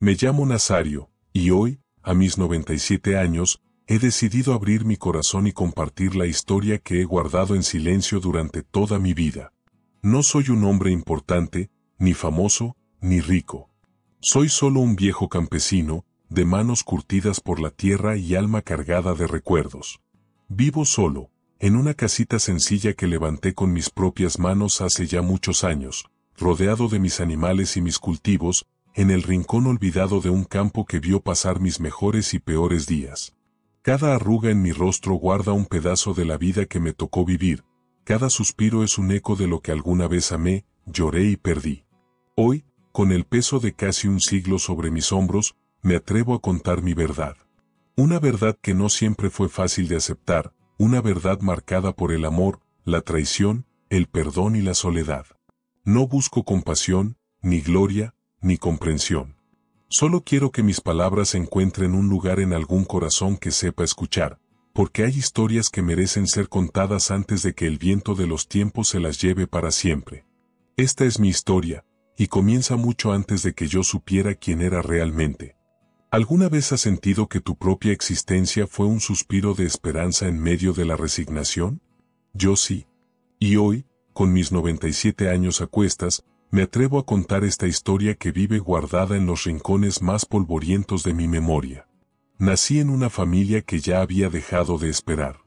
Me llamo Nazario, y hoy, a mis 97 años, he decidido abrir mi corazón y compartir la historia que he guardado en silencio durante toda mi vida. No soy un hombre importante, ni famoso, ni rico. Soy solo un viejo campesino, de manos curtidas por la tierra y alma cargada de recuerdos. Vivo solo, en una casita sencilla que levanté con mis propias manos hace ya muchos años, rodeado de mis animales y mis cultivos, en el rincón olvidado de un campo que vio pasar mis mejores y peores días. Cada arruga en mi rostro guarda un pedazo de la vida que me tocó vivir, cada suspiro es un eco de lo que alguna vez amé, lloré y perdí. Hoy, con el peso de casi un siglo sobre mis hombros, me atrevo a contar mi verdad. Una verdad que no siempre fue fácil de aceptar, una verdad marcada por el amor, la traición, el perdón y la soledad. No busco compasión, ni gloria, ni comprensión. Solo quiero que mis palabras encuentren un lugar en algún corazón que sepa escuchar, porque hay historias que merecen ser contadas antes de que el viento de los tiempos se las lleve para siempre. Esta es mi historia, y comienza mucho antes de que yo supiera quién era realmente. ¿Alguna vez has sentido que tu propia existencia fue un suspiro de esperanza en medio de la resignación? Yo sí. Y hoy, con mis 97 años a cuestas, me atrevo a contar esta historia que vive guardada en los rincones más polvorientos de mi memoria. Nací en una familia que ya había dejado de esperar.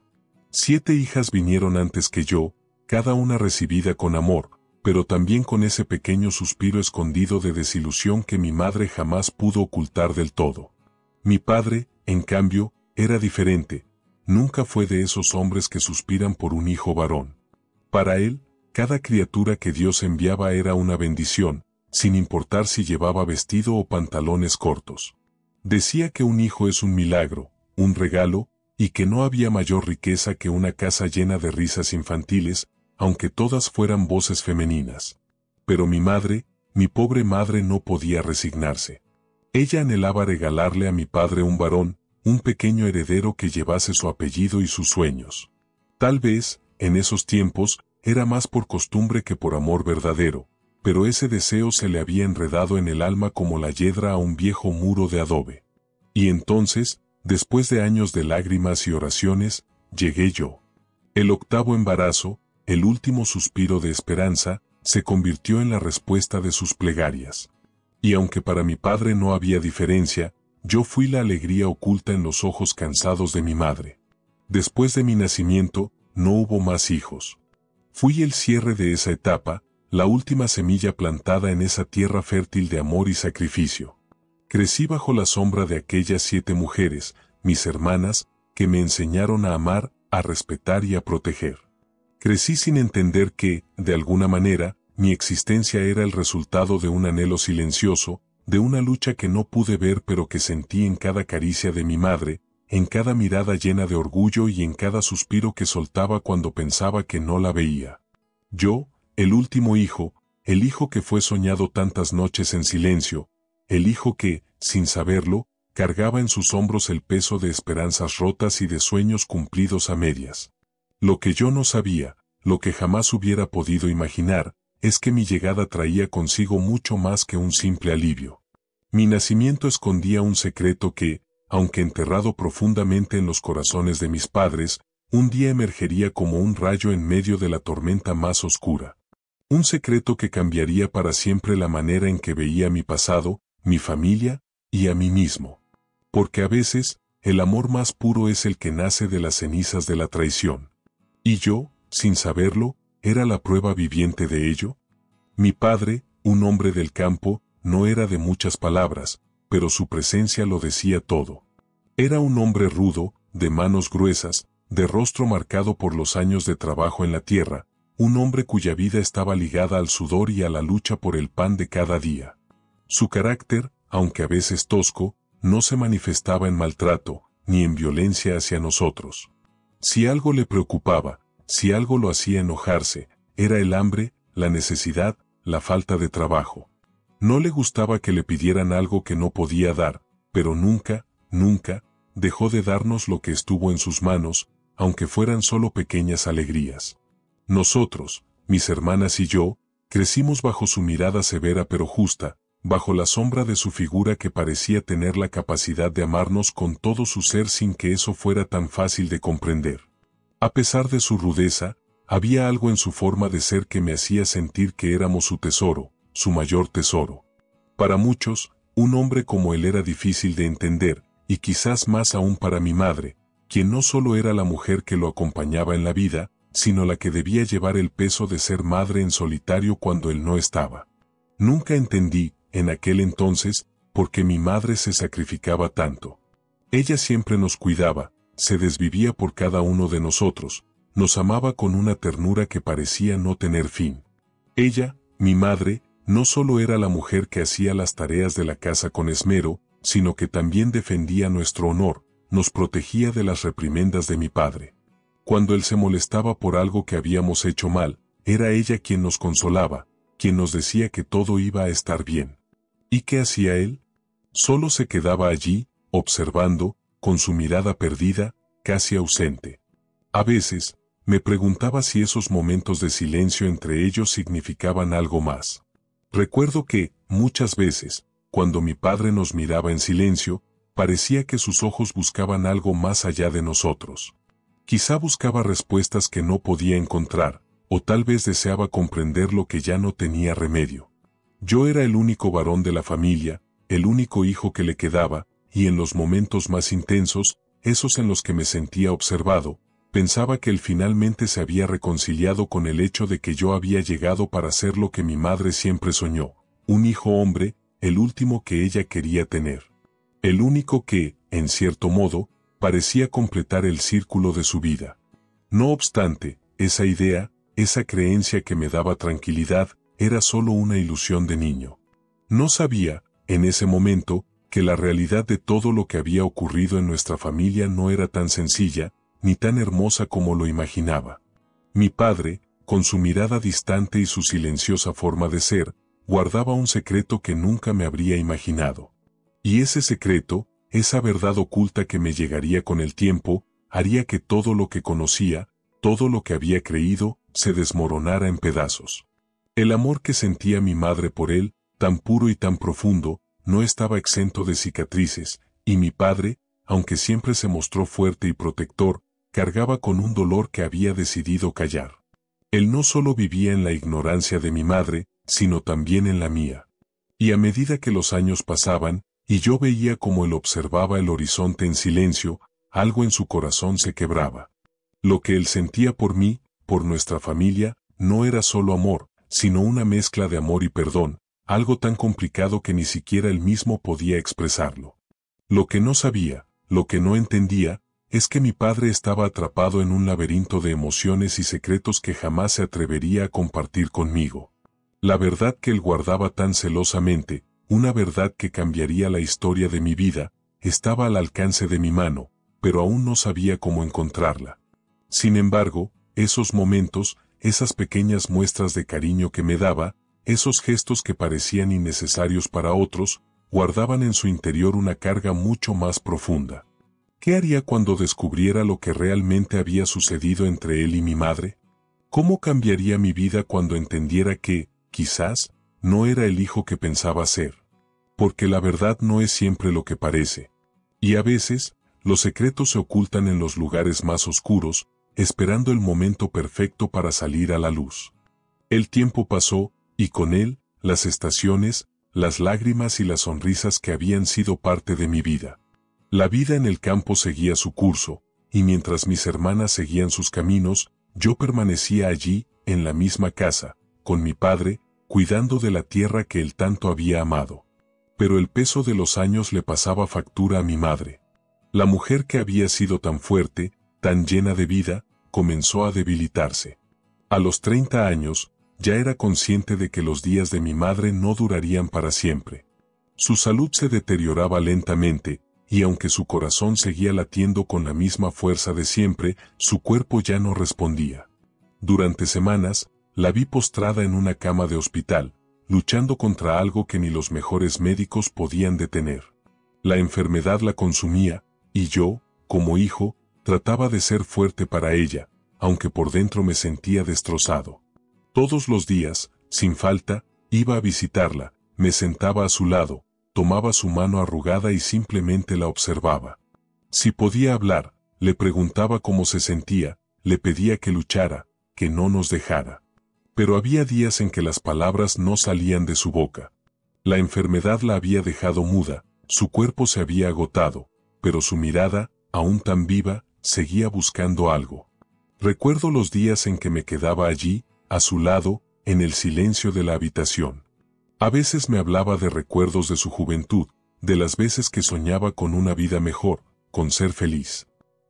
7 hijas vinieron antes que yo, cada una recibida con amor, pero también con ese pequeño suspiro escondido de desilusión que mi madre jamás pudo ocultar del todo. Mi padre, en cambio, era diferente, nunca fue de esos hombres que suspiran por un hijo varón. Para él, cada criatura que Dios enviaba era una bendición, sin importar si llevaba vestido o pantalones cortos. Decía que un hijo es un milagro, un regalo, y que no había mayor riqueza que una casa llena de risas infantiles, aunque todas fueran voces femeninas. Pero mi madre, mi pobre madre no podía resignarse. Ella anhelaba regalarle a mi padre un varón, un pequeño heredero que llevase su apellido y sus sueños. Tal vez, en esos tiempos, era más por costumbre que por amor verdadero, pero ese deseo se le había enredado en el alma como la yedra a un viejo muro de adobe. Y entonces, después de años de lágrimas y oraciones, llegué yo. El 8º embarazo, el último suspiro de esperanza, se convirtió en la respuesta de sus plegarias. Y aunque para mi padre no había diferencia, yo fui la alegría oculta en los ojos cansados de mi madre. Después de mi nacimiento, no hubo más hijos. Fui el cierre de esa etapa, la última semilla plantada en esa tierra fértil de amor y sacrificio. Crecí bajo la sombra de aquellas 7 mujeres, mis hermanas, que me enseñaron a amar, a respetar y a proteger. Crecí sin entender que, de alguna manera, mi existencia era el resultado de un anhelo silencioso, de una lucha que no pude ver pero que sentí en cada caricia de mi madre, en cada mirada llena de orgullo y en cada suspiro que soltaba cuando pensaba que no la veía. Yo, el último hijo, el hijo que fue soñado tantas noches en silencio, el hijo que, sin saberlo, cargaba en sus hombros el peso de esperanzas rotas y de sueños cumplidos a medias. Lo que yo no sabía, lo que jamás hubiera podido imaginar, es que mi llegada traía consigo mucho más que un simple alivio. Mi nacimiento escondía un secreto que, aunque enterrado profundamente en los corazones de mis padres, un día emergería como un rayo en medio de la tormenta más oscura. Un secreto que cambiaría para siempre la manera en que veía mi pasado, mi familia, y a mí mismo. Porque a veces, el amor más puro es el que nace de las cenizas de la traición. Y yo, sin saberlo, era la prueba viviente de ello. Mi padre, un hombre del campo, no era de muchas palabras, pero su presencia lo decía todo. Era un hombre rudo, de manos gruesas, de rostro marcado por los años de trabajo en la tierra, un hombre cuya vida estaba ligada al sudor y a la lucha por el pan de cada día. Su carácter, aunque a veces tosco, no se manifestaba en maltrato, ni en violencia hacia nosotros. Si algo le preocupaba, si algo lo hacía enojarse, era el hambre, la necesidad, la falta de trabajo. No le gustaba que le pidieran algo que no podía dar, pero nunca, nunca, dejó de darnos lo que estuvo en sus manos, aunque fueran solo pequeñas alegrías. Nosotros, mis hermanas y yo, crecimos bajo su mirada severa pero justa, bajo la sombra de su figura que parecía tener la capacidad de amarnos con todo su ser sin que eso fuera tan fácil de comprender. A pesar de su rudeza, había algo en su forma de ser que me hacía sentir que éramos su tesoro, su mayor tesoro. Para muchos, un hombre como él era difícil de entender, y quizás más aún para mi madre, quien no solo era la mujer que lo acompañaba en la vida, sino la que debía llevar el peso de ser madre en solitario cuando él no estaba. Nunca entendí, en aquel entonces, por qué mi madre se sacrificaba tanto. Ella siempre nos cuidaba, se desvivía por cada uno de nosotros, nos amaba con una ternura que parecía no tener fin. Ella, mi madre, no solo era la mujer que hacía las tareas de la casa con esmero, sino que también defendía nuestro honor, nos protegía de las reprimendas de mi padre. Cuando él se molestaba por algo que habíamos hecho mal, era ella quien nos consolaba, quien nos decía que todo iba a estar bien. ¿Y qué hacía él? Solo se quedaba allí, observando, con su mirada perdida, casi ausente. A veces, me preguntaba si esos momentos de silencio entre ellos significaban algo más. Recuerdo que, muchas veces, cuando mi padre nos miraba en silencio, parecía que sus ojos buscaban algo más allá de nosotros. Quizá buscaba respuestas que no podía encontrar, o tal vez deseaba comprender lo que ya no tenía remedio. Yo era el único varón de la familia, el único hijo que le quedaba, y en los momentos más intensos, esos en los que me sentía observado, pensaba que él finalmente se había reconciliado con el hecho de que yo había llegado para ser lo que mi madre siempre soñó, un hijo hombre, el último que ella quería tener. El único que, en cierto modo, parecía completar el círculo de su vida. No obstante, esa idea, esa creencia que me daba tranquilidad, era solo una ilusión de niño. No sabía, en ese momento, que la realidad de todo lo que había ocurrido en nuestra familia no era tan sencilla, ni tan hermosa como lo imaginaba. Mi padre, con su mirada distante y su silenciosa forma de ser, guardaba un secreto que nunca me habría imaginado. Y ese secreto, esa verdad oculta que me llegaría con el tiempo, haría que todo lo que conocía, todo lo que había creído, se desmoronara en pedazos. El amor que sentía mi madre por él, tan puro y tan profundo, no estaba exento de cicatrices, y mi padre, aunque siempre se mostró fuerte y protector, cargaba con un dolor que había decidido callar. Él no solo vivía en la ignorancia de mi madre, sino también en la mía. Y a medida que los años pasaban, y yo veía como él observaba el horizonte en silencio, algo en su corazón se quebraba. Lo que él sentía por mí, por nuestra familia, no era solo amor, sino una mezcla de amor y perdón, algo tan complicado que ni siquiera él mismo podía expresarlo. Lo que no sabía, lo que no entendía, es que mi padre estaba atrapado en un laberinto de emociones y secretos que jamás se atrevería a compartir conmigo. La verdad que él guardaba tan celosamente, una verdad que cambiaría la historia de mi vida, estaba al alcance de mi mano, pero aún no sabía cómo encontrarla. Sin embargo, esos momentos, esas pequeñas muestras de cariño que me daba, esos gestos que parecían innecesarios para otros, guardaban en su interior una carga mucho más profunda. ¿Qué haría cuando descubriera lo que realmente había sucedido entre él y mi madre? ¿Cómo cambiaría mi vida cuando entendiera que, quizás, no era el hijo que pensaba ser? Porque la verdad no es siempre lo que parece. Y a veces, los secretos se ocultan en los lugares más oscuros, esperando el momento perfecto para salir a la luz. El tiempo pasó, y con él, las estaciones, las lágrimas y las sonrisas que habían sido parte de mi vida. La vida en el campo seguía su curso, y mientras mis hermanas seguían sus caminos, yo permanecía allí, en la misma casa, con mi padre, cuidando de la tierra que él tanto había amado. Pero el peso de los años le pasaba factura a mi madre. La mujer que había sido tan fuerte, tan llena de vida, comenzó a debilitarse. A los 30 años, ya era consciente de que los días de mi madre no durarían para siempre. Su salud se deterioraba lentamente, y aunque su corazón seguía latiendo con la misma fuerza de siempre, su cuerpo ya no respondía. Durante semanas, la vi postrada en una cama de hospital, luchando contra algo que ni los mejores médicos podían detener. La enfermedad la consumía, y yo, como hijo, trataba de ser fuerte para ella, aunque por dentro me sentía destrozado. Todos los días, sin falta, iba a visitarla, me sentaba a su lado, tomaba su mano arrugada y simplemente la observaba. Si podía hablar, le preguntaba cómo se sentía, le pedía que luchara, que no nos dejara. Pero había días en que las palabras no salían de su boca. La enfermedad la había dejado muda, su cuerpo se había agotado, pero su mirada, aún tan viva, seguía buscando algo. Recuerdo los días en que me quedaba allí, a su lado, en el silencio de la habitación. A veces me hablaba de recuerdos de su juventud, de las veces que soñaba con una vida mejor, con ser feliz.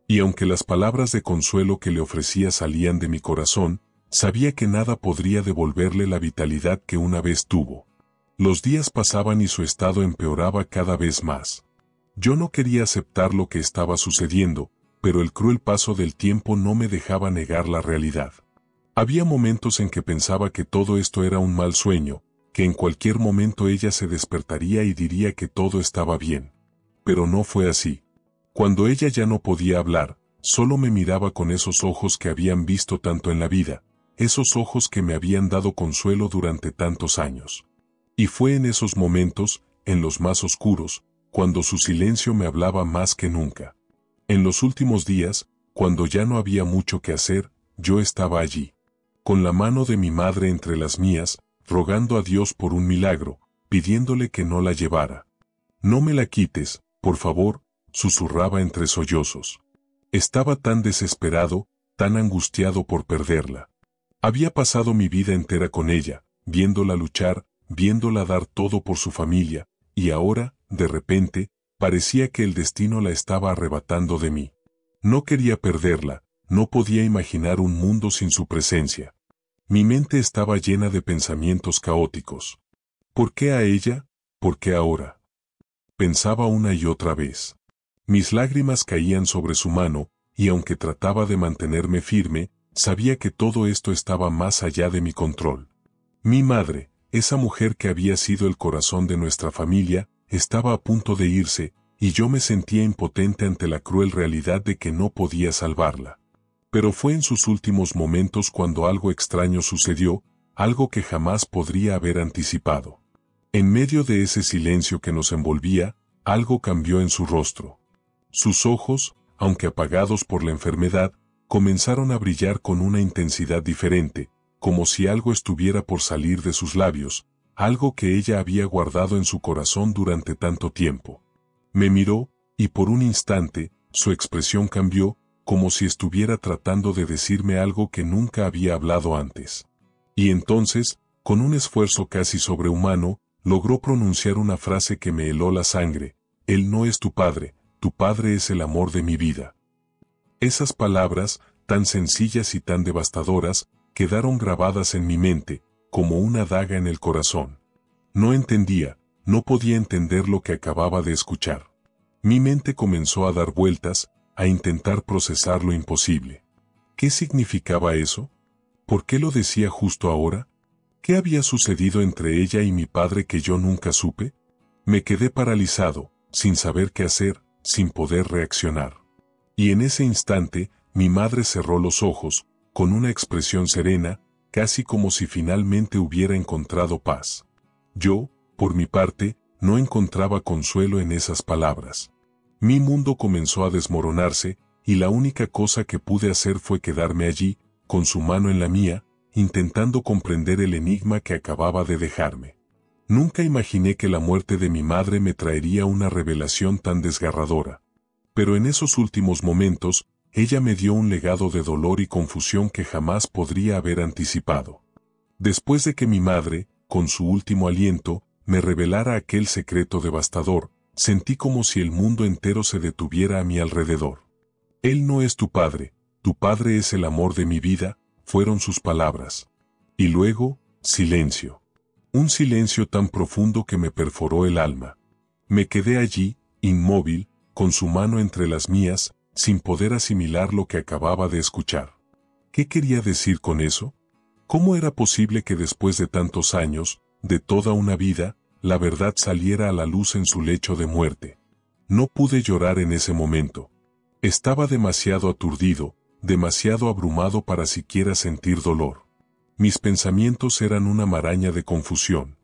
Y aunque las palabras de consuelo que le ofrecía salían de mi corazón, sabía que nada podría devolverle la vitalidad que una vez tuvo. Los días pasaban y su estado empeoraba cada vez más. Yo no quería aceptar lo que estaba sucediendo, pero el cruel paso del tiempo no me dejaba negar la realidad. Había momentos en que pensaba que todo esto era un mal sueño, que en cualquier momento ella se despertaría y diría que todo estaba bien. Pero no fue así. Cuando ella ya no podía hablar, solo me miraba con esos ojos que habían visto tanto en la vida, esos ojos que me habían dado consuelo durante tantos años. Y fue en esos momentos, en los más oscuros, cuando su silencio me hablaba más que nunca. En los últimos días, cuando ya no había mucho que hacer, yo estaba allí, con la mano de mi madre entre las mías, rogando a Dios por un milagro, pidiéndole que no la llevara. No me la quites, por favor, susurraba entre sollozos. Estaba tan desesperado, tan angustiado por perderla. Había pasado mi vida entera con ella, viéndola luchar, viéndola dar todo por su familia, y ahora, de repente, parecía que el destino la estaba arrebatando de mí. No quería perderla, no podía imaginar un mundo sin su presencia. Mi mente estaba llena de pensamientos caóticos. ¿Por qué a ella? ¿Por qué ahora? Pensaba una y otra vez. Mis lágrimas caían sobre su mano, y aunque trataba de mantenerme firme, sabía que todo esto estaba más allá de mi control. Mi madre, esa mujer que había sido el corazón de nuestra familia, estaba a punto de irse, y yo me sentía impotente ante la cruel realidad de que no podía salvarla. Pero fue en sus últimos momentos cuando algo extraño sucedió, algo que jamás podría haber anticipado. En medio de ese silencio que nos envolvía, algo cambió en su rostro. Sus ojos, aunque apagados por la enfermedad, comenzaron a brillar con una intensidad diferente, como si algo estuviera por salir de sus labios, algo que ella había guardado en su corazón durante tanto tiempo. Me miró, y por un instante, su expresión cambió, como si estuviera tratando de decirme algo que nunca había hablado antes. Y entonces, con un esfuerzo casi sobrehumano, logró pronunciar una frase que me heló la sangre: «Él no es tu padre es el amor de mi vida». Esas palabras, tan sencillas y tan devastadoras, quedaron grabadas en mi mente, como una daga en el corazón. No entendía, no podía entender lo que acababa de escuchar. Mi mente comenzó a dar vueltas, a intentar procesar lo imposible. ¿Qué significaba eso? ¿Por qué lo decía justo ahora? ¿Qué había sucedido entre ella y mi padre que yo nunca supe? Me quedé paralizado, sin saber qué hacer, sin poder reaccionar. Y en ese instante, mi madre cerró los ojos, con una expresión serena, casi como si finalmente hubiera encontrado paz. Yo, por mi parte, no encontraba consuelo en esas palabras. Mi mundo comenzó a desmoronarse, y la única cosa que pude hacer fue quedarme allí, con su mano en la mía, intentando comprender el enigma que acababa de dejarme. Nunca imaginé que la muerte de mi madre me traería una revelación tan desgarradora. Pero en esos últimos momentos, ella me dio un legado de dolor y confusión que jamás podría haber anticipado. Después de que mi madre, con su último aliento, me revelara aquel secreto devastador, sentí como si el mundo entero se detuviera a mi alrededor. «Él no es tu padre es el amor de mi vida», fueron sus palabras. Y luego, silencio. Un silencio tan profundo que me perforó el alma. Me quedé allí, inmóvil, con su mano entre las mías, sin poder asimilar lo que acababa de escuchar. ¿Qué quería decir con eso? ¿Cómo era posible que después de tantos años, de toda una vida, la verdad saliera a la luz en su lecho de muerte? No pude llorar en ese momento. Estaba demasiado aturdido, demasiado abrumado para siquiera sentir dolor. Mis pensamientos eran una maraña de confusión.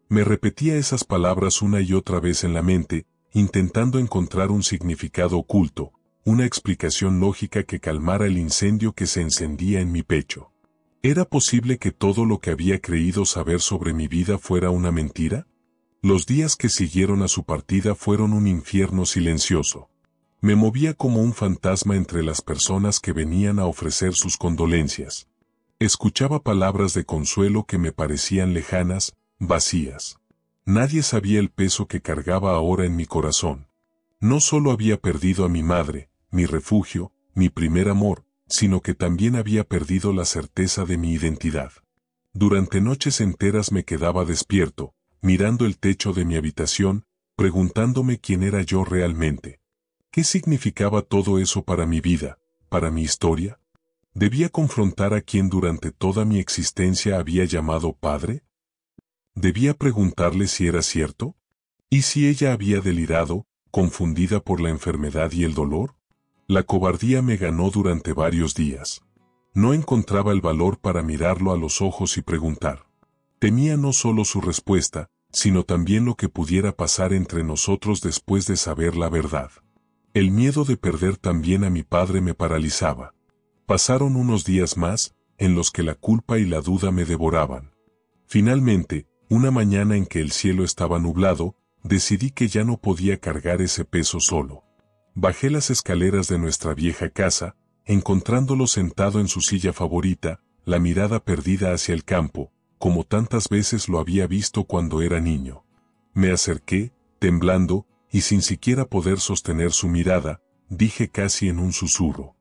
Me repetía esas palabras una y otra vez en la mente, intentando encontrar un significado oculto, una explicación lógica que calmara el incendio que se encendía en mi pecho. ¿Era posible que todo lo que había creído saber sobre mi vida fuera una mentira? Los días que siguieron a su partida fueron un infierno silencioso. Me movía como un fantasma entre las personas que venían a ofrecer sus condolencias. Escuchaba palabras de consuelo que me parecían lejanas, vacías. Nadie sabía el peso que cargaba ahora en mi corazón. No solo había perdido a mi madre, mi refugio, mi primer amor, sino que también había perdido la certeza de mi identidad. Durante noches enteras me quedaba despierto, mirando el techo de mi habitación, preguntándome quién era yo realmente. ¿Qué significaba todo eso para mi vida, para mi historia? ¿Debía confrontar a quien durante toda mi existencia había llamado padre? ¿Debía preguntarle si era cierto? ¿Y si ella había delirado, confundida por la enfermedad y el dolor? La cobardía me ganó durante varios días. No encontraba el valor para mirarlo a los ojos y preguntar. Temía no solo su respuesta, sino también lo que pudiera pasar entre nosotros después de saber la verdad. El miedo de perder también a mi padre me paralizaba. Pasaron unos días más, en los que la culpa y la duda me devoraban. Finalmente, una mañana en que el cielo estaba nublado, decidí que ya no podía cargar ese peso solo. Bajé las escaleras de nuestra vieja casa, encontrándolo sentado en su silla favorita, la mirada perdida hacia el campo, como tantas veces lo había visto cuando era niño. Me acerqué, temblando, y sin siquiera poder sostener su mirada, dije casi en un susurro: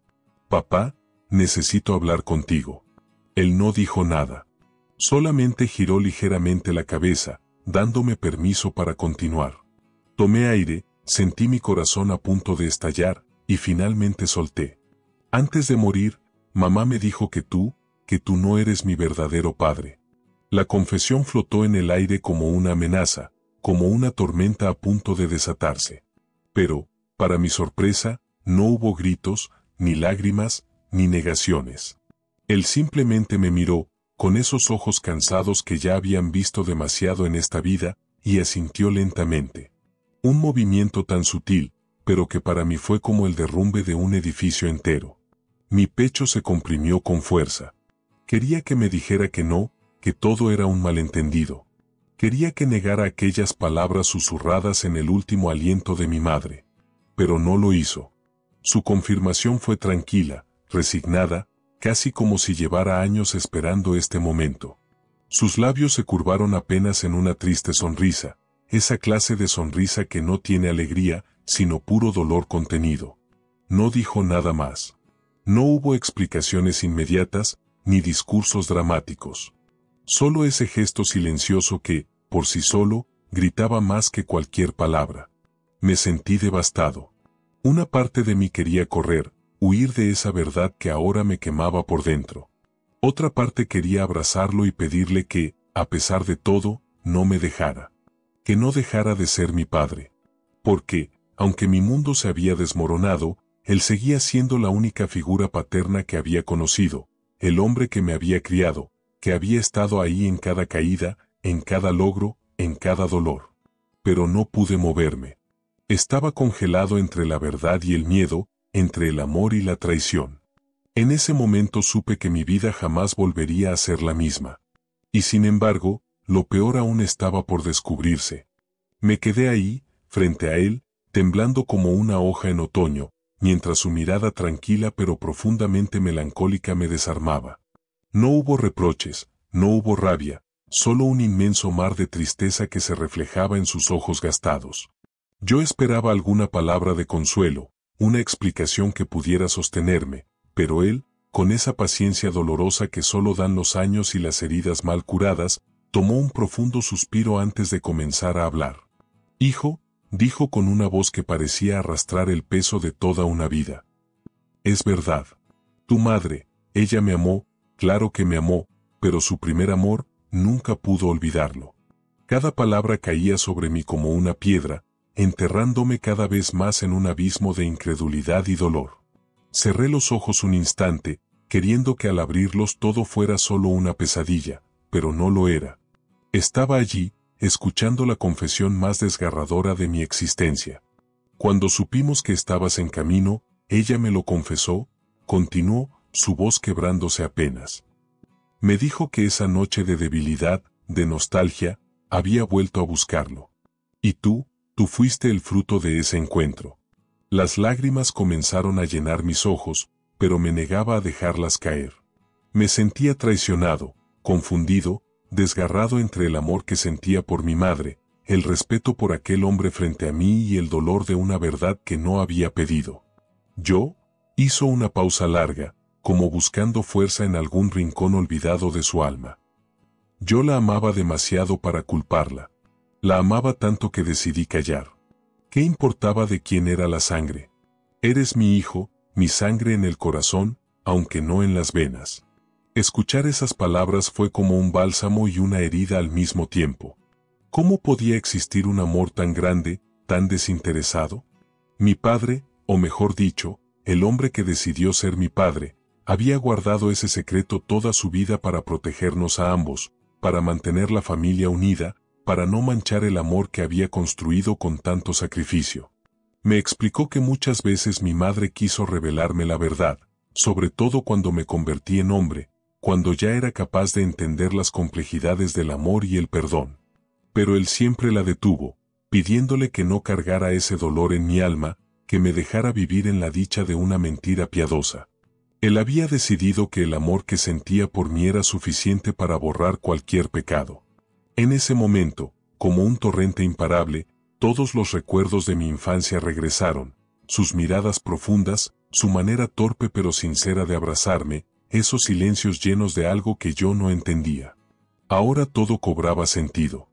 «Papá, necesito hablar contigo». Él no dijo nada. Solamente giró ligeramente la cabeza, dándome permiso para continuar. Tomé aire, sentí mi corazón a punto de estallar, y finalmente solté. Antes de morir, mamá me dijo que tú no eres mi verdadero padre. La confesión flotó en el aire como una amenaza, como una tormenta a punto de desatarse. Pero, para mi sorpresa, no hubo gritos, ni lágrimas, ni negaciones. Él simplemente me miró, con esos ojos cansados que ya habían visto demasiado en esta vida, y asintió lentamente. Un movimiento tan sutil, pero que para mí fue como el derrumbe de un edificio entero. Mi pecho se comprimió con fuerza. Quería que me dijera que no, que todo era un malentendido. Quería que negara aquellas palabras susurradas en el último aliento de mi madre. Pero no lo hizo. Su confirmación fue tranquila, resignada, casi como si llevara años esperando este momento. Sus labios se curvaron apenas en una triste sonrisa, esa clase de sonrisa que no tiene alegría, sino puro dolor contenido. No dijo nada más. No hubo explicaciones inmediatas, ni discursos dramáticos. Solo ese gesto silencioso que, por sí solo, gritaba más que cualquier palabra. Me sentí devastado. Una parte de mí quería correr, huir de esa verdad que ahora me quemaba por dentro. Otra parte quería abrazarlo y pedirle que, a pesar de todo, no me dejara. Que no dejara de ser mi padre. Porque, aunque mi mundo se había desmoronado, él seguía siendo la única figura paterna que había conocido, el hombre que me había criado, que había estado ahí en cada caída, en cada logro, en cada dolor. Pero no pude moverme. Estaba congelado entre la verdad y el miedo, entre el amor y la traición. En ese momento supe que mi vida jamás volvería a ser la misma. Y sin embargo, lo peor aún estaba por descubrirse. Me quedé ahí, frente a él, temblando como una hoja en otoño, mientras su mirada tranquila pero profundamente melancólica me desarmaba. No hubo reproches, no hubo rabia, solo un inmenso mar de tristeza que se reflejaba en sus ojos gastados. Yo esperaba alguna palabra de consuelo, una explicación que pudiera sostenerme, pero él, con esa paciencia dolorosa que solo dan los años y las heridas mal curadas, tomó un profundo suspiro antes de comenzar a hablar. «Hijo», dijo con una voz que parecía arrastrar el peso de toda una vida. «Es verdad. Tu madre, ella me amó, claro que me amó, pero su primer amor, nunca pudo olvidarlo». Cada palabra caía sobre mí como una piedra, enterrándome cada vez más en un abismo de incredulidad y dolor. Cerré los ojos un instante, queriendo que al abrirlos todo fuera solo una pesadilla, pero no lo era. Estaba allí, escuchando la confesión más desgarradora de mi existencia. Cuando supimos que estabas en camino, ella me lo confesó, continuó, su voz quebrándose apenas. Me dijo que esa noche de debilidad, de nostalgia, había vuelto a buscarlo. Y tú fuiste el fruto de ese encuentro. Las lágrimas comenzaron a llenar mis ojos, pero me negaba a dejarlas caer. Me sentía traicionado, confundido, desgarrado entre el amor que sentía por mi madre, el respeto por aquel hombre frente a mí y el dolor de una verdad que no había pedido. Hizo una pausa larga, como buscando fuerza en algún rincón olvidado de su alma. Yo la amaba demasiado para culparla. La amaba tanto que decidí callar. ¿Qué importaba de quién era la sangre? Eres mi hijo, mi sangre en el corazón, aunque no en las venas. Escuchar esas palabras fue como un bálsamo y una herida al mismo tiempo. ¿Cómo podía existir un amor tan grande, tan desinteresado? Mi padre, o mejor dicho, el hombre que decidió ser mi padre, había guardado ese secreto toda su vida para protegernos a ambos, para mantener la familia unida, para no manchar el amor que había construido con tanto sacrificio. Me explicó que muchas veces mi madre quiso revelarme la verdad, sobre todo cuando me convertí en hombre, cuando ya era capaz de entender las complejidades del amor y el perdón. Pero él siempre la detuvo, pidiéndole que no cargara ese dolor en mi alma, que me dejara vivir en la dicha de una mentira piadosa. Él había decidido que el amor que sentía por mí era suficiente para borrar cualquier pecado. En ese momento, como un torrente imparable, todos los recuerdos de mi infancia regresaron, sus miradas profundas, su manera torpe pero sincera de abrazarme, esos silencios llenos de algo que yo no entendía. Ahora todo cobraba sentido.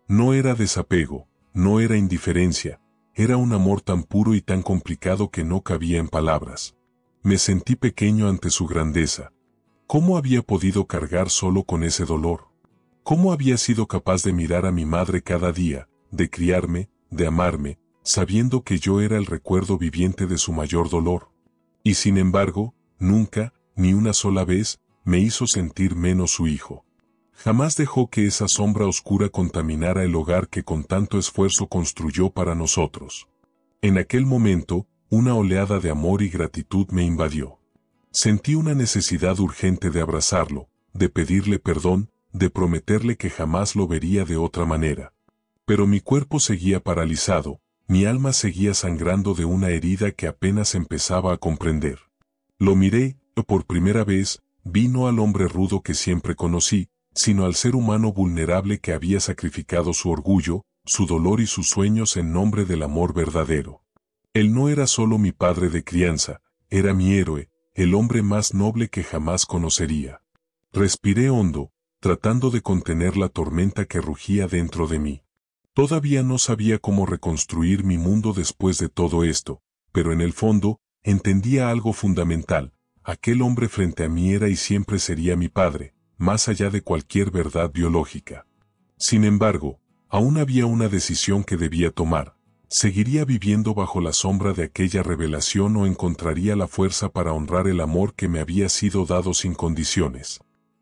No era desapego, no era indiferencia, era un amor tan puro y tan complicado que no cabía en palabras. Me sentí pequeño ante su grandeza. ¿Cómo había podido cargar solo con ese dolor? ¿Cómo había sido capaz de mirar a mi madre cada día, de criarme, de amarme, sabiendo que yo era el recuerdo viviente de su mayor dolor? Y sin embargo, nunca, ni una sola vez, me hizo sentir menos su hijo. Jamás dejó que esa sombra oscura contaminara el hogar que con tanto esfuerzo construyó para nosotros. En aquel momento, una oleada de amor y gratitud me invadió. Sentí una necesidad urgente de abrazarlo, de pedirle perdón, de prometerle que jamás lo vería de otra manera. Pero mi cuerpo seguía paralizado, mi alma seguía sangrando de una herida que apenas empezaba a comprender. Lo miré, y por primera vez, vi no al hombre rudo que siempre conocí, sino al ser humano vulnerable que había sacrificado su orgullo, su dolor y sus sueños en nombre del amor verdadero. Él no era solo mi padre de crianza, era mi héroe, el hombre más noble que jamás conocería. Respiré hondo, tratando de contener la tormenta que rugía dentro de mí. Todavía no sabía cómo reconstruir mi mundo después de todo esto, pero en el fondo, entendía algo fundamental. Aquel hombre frente a mí era y siempre sería mi padre, más allá de cualquier verdad biológica. Sin embargo, aún había una decisión que debía tomar. ¿Seguiría viviendo bajo la sombra de aquella revelación o encontraría la fuerza para honrar el amor que me había sido dado sin condiciones?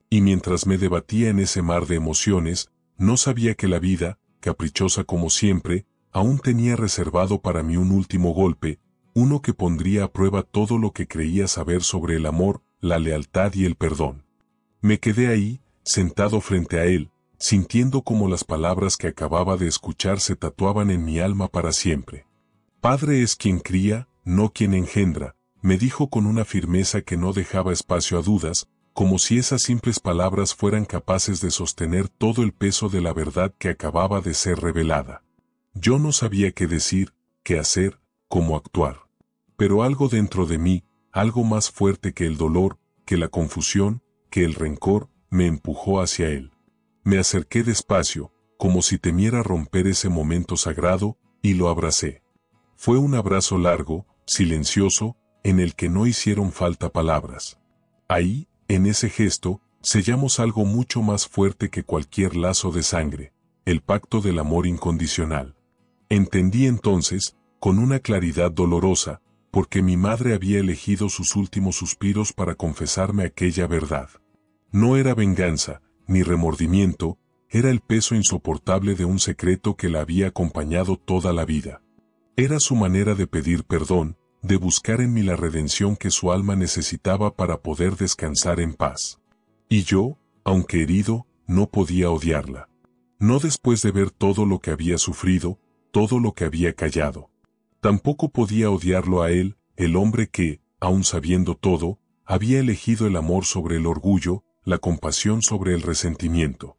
Y mientras me debatía en ese mar de emociones, no sabía que la vida, caprichosa como siempre, aún tenía reservado para mí un último golpe, uno que pondría a prueba todo lo que creía saber sobre el amor, la lealtad y el perdón. Me quedé ahí, sentado frente a él, sintiendo como las palabras que acababa de escuchar se tatuaban en mi alma para siempre. Padre es quien cría, no quien engendra, me dijo con una firmeza que no dejaba espacio a dudas, como si esas simples palabras fueran capaces de sostener todo el peso de la verdad que acababa de ser revelada. Yo no sabía qué decir, qué hacer, cómo actuar. Pero algo dentro de mí, algo más fuerte que el dolor, que la confusión, que el rencor, me empujó hacia él. Me acerqué despacio, como si temiera romper ese momento sagrado, y lo abracé. Fue un abrazo largo, silencioso, en el que no hicieron falta palabras. Ahí, en ese gesto, sellamos algo mucho más fuerte que cualquier lazo de sangre, el pacto del amor incondicional. Entendí entonces, con una claridad dolorosa, porque mi madre había elegido sus últimos suspiros para confesarme aquella verdad. No era venganza, ni remordimiento, era el peso insoportable de un secreto que la había acompañado toda la vida. Era su manera de pedir perdón, de buscar en mí la redención que su alma necesitaba para poder descansar en paz. Y yo, aunque herido, no podía odiarla. No después de ver todo lo que había sufrido, todo lo que había callado. Tampoco podía odiarlo a él, el hombre que, aun sabiendo todo, había elegido el amor sobre el orgullo, la compasión sobre el resentimiento.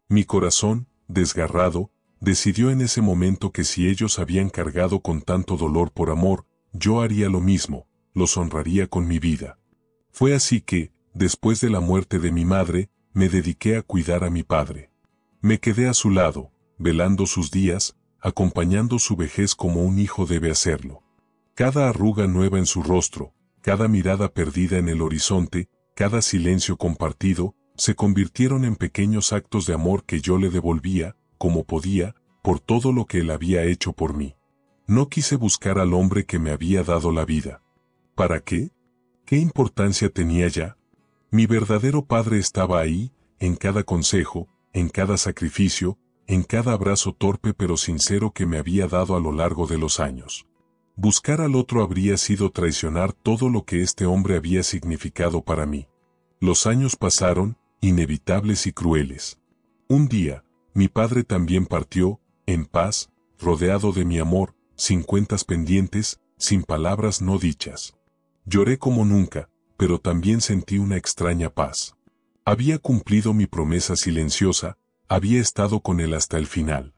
Mi corazón, desgarrado, decidió en ese momento que si ellos habían cargado con tanto dolor por amor, yo haría lo mismo, los honraría con mi vida. Fue así que, después de la muerte de mi madre, me dediqué a cuidar a mi padre. Me quedé a su lado, velando sus días, acompañando su vejez como un hijo debe hacerlo. Cada arruga nueva en su rostro, cada mirada perdida en el horizonte, cada silencio compartido, se convirtieron en pequeños actos de amor que yo le devolvía, como podía, por todo lo que él había hecho por mí. No quise buscar al hombre que me había dado la vida. ¿Para qué? ¿Qué importancia tenía ya? Mi verdadero padre estaba ahí, en cada consejo, en cada sacrificio, en cada abrazo torpe pero sincero que me había dado a lo largo de los años. Buscar al otro habría sido traicionar todo lo que este hombre había significado para mí. Los años pasaron, inevitables y crueles. Un día, mi padre también partió, en paz, rodeado de mi amor, sin cuentas pendientes, sin palabras no dichas. Lloré como nunca, pero también sentí una extraña paz. Había cumplido mi promesa silenciosa, había estado con él hasta el final.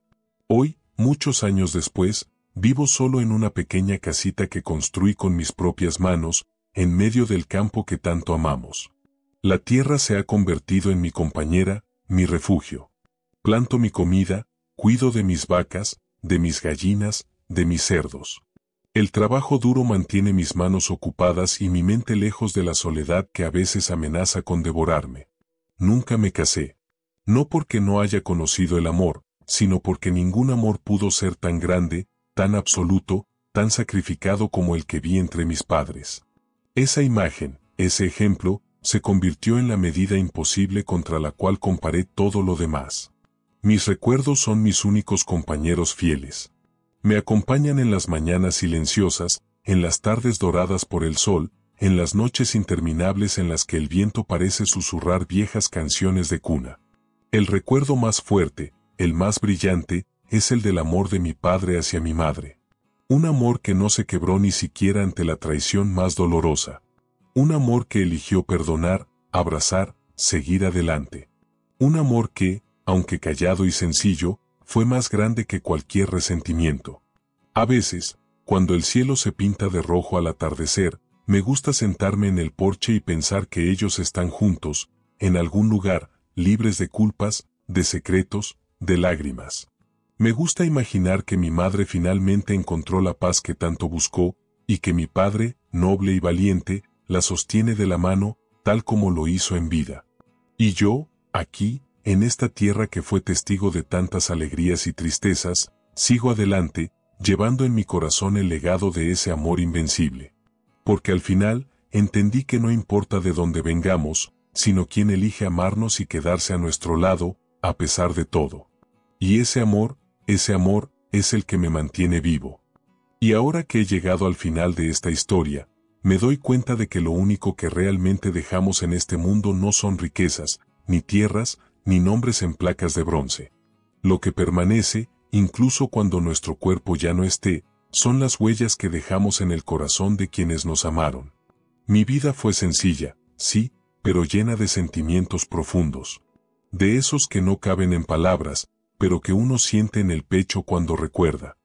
Hoy, muchos años después, vivo solo en una pequeña casita que construí con mis propias manos, en medio del campo que tanto amamos. La tierra se ha convertido en mi compañera, mi refugio. Planto mi comida, cuido de mis vacas, de mis gallinas, de mis cerdos. El trabajo duro mantiene mis manos ocupadas y mi mente lejos de la soledad que a veces amenaza con devorarme. Nunca me casé. No porque no haya conocido el amor, sino porque ningún amor pudo ser tan grande, tan absoluto, tan sacrificado como el que vi entre mis padres. Esa imagen, ese ejemplo, se convirtió en la medida imposible contra la cual comparé todo lo demás. Mis recuerdos son mis únicos compañeros fieles. Me acompañan en las mañanas silenciosas, en las tardes doradas por el sol, en las noches interminables en las que el viento parece susurrar viejas canciones de cuna. El recuerdo más fuerte, el más brillante, es el del amor de mi padre hacia mi madre. Un amor que no se quebró ni siquiera ante la traición más dolorosa. Un amor que eligió perdonar, abrazar, seguir adelante. Un amor que, aunque callado y sencillo, fue más grande que cualquier resentimiento. A veces, cuando el cielo se pinta de rojo al atardecer, me gusta sentarme en el porche y pensar que ellos están juntos, en algún lugar, libres de culpas, de secretos, de lágrimas. Me gusta imaginar que mi madre finalmente encontró la paz que tanto buscó, y que mi padre, noble y valiente, la sostiene de la mano, tal como lo hizo en vida. Y yo, aquí, en esta tierra que fue testigo de tantas alegrías y tristezas, sigo adelante, llevando en mi corazón el legado de ese amor invencible. Porque al final, entendí que no importa de dónde vengamos, sino quién elige amarnos y quedarse a nuestro lado, a pesar de todo. Y ese amor, es el que me mantiene vivo. Y ahora que he llegado al final de esta historia, me doy cuenta de que lo único que realmente dejamos en este mundo no son riquezas, ni tierras, ni nombres en placas de bronce. Lo que permanece, incluso cuando nuestro cuerpo ya no esté, son las huellas que dejamos en el corazón de quienes nos amaron. Mi vida fue sencilla, sí, pero llena de sentimientos profundos. De esos que no caben en palabras, pero que uno siente en el pecho cuando recuerda.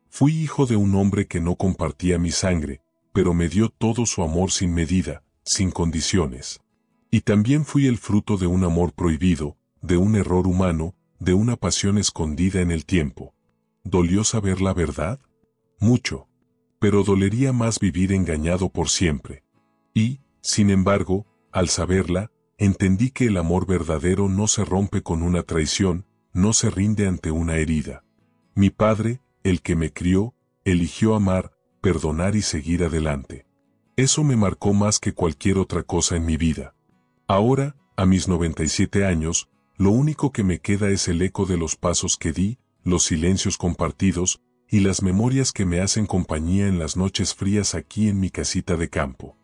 Fui hijo de un hombre que no compartía mi sangre, pero me dio todo su amor sin medida, sin condiciones. Y también fui el fruto de un amor prohibido, de un error humano, de una pasión escondida en el tiempo. ¿Dolió saber la verdad? Mucho. Pero dolería más vivir engañado por siempre. Y, sin embargo, al saberla, entendí que el amor verdadero no se rompe con una traición, no se rinde ante una herida. Mi padre, el que me crió, eligió amar, perdonar y seguir adelante. Eso me marcó más que cualquier otra cosa en mi vida. Ahora, a mis 97 años, Lo único que me queda es el eco de los pasos que di, los silencios compartidos, y las memorias que me hacen compañía en las noches frías aquí en mi casita de campo.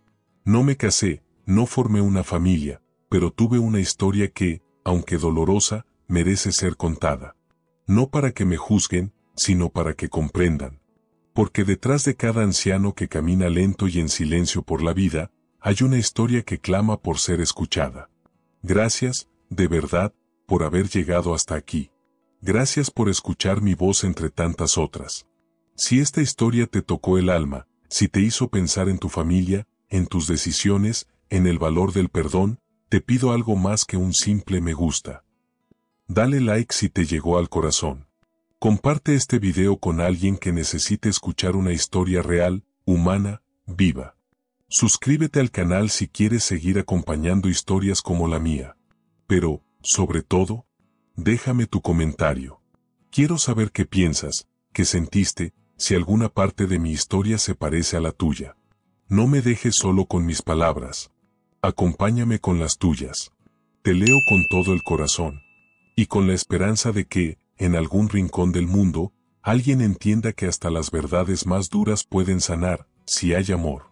No me casé, no formé una familia, pero tuve una historia que, aunque dolorosa, merece ser contada. No para que me juzguen, sino para que comprendan. Porque detrás de cada anciano que camina lento y en silencio por la vida, hay una historia que clama por ser escuchada. Gracias, de verdad, por haber llegado hasta aquí. Gracias por escuchar mi voz entre tantas otras. Si esta historia te tocó el alma, si te hizo pensar en tu familia, en tus decisiones, en el valor del perdón, te pido algo más que un simple me gusta. Dale like si te llegó al corazón. Comparte este video con alguien que necesite escuchar una historia real, humana, viva. Suscríbete al canal si quieres seguir acompañando historias como la mía. Pero, sobre todo, déjame tu comentario. Quiero saber qué piensas, qué sentiste, si alguna parte de mi historia se parece a la tuya. No me dejes solo con mis palabras. Acompáñame con las tuyas. Te leo con todo el corazón. Y con la esperanza de que, en algún rincón del mundo, alguien entienda que hasta las verdades más duras pueden sanar, si hay amor.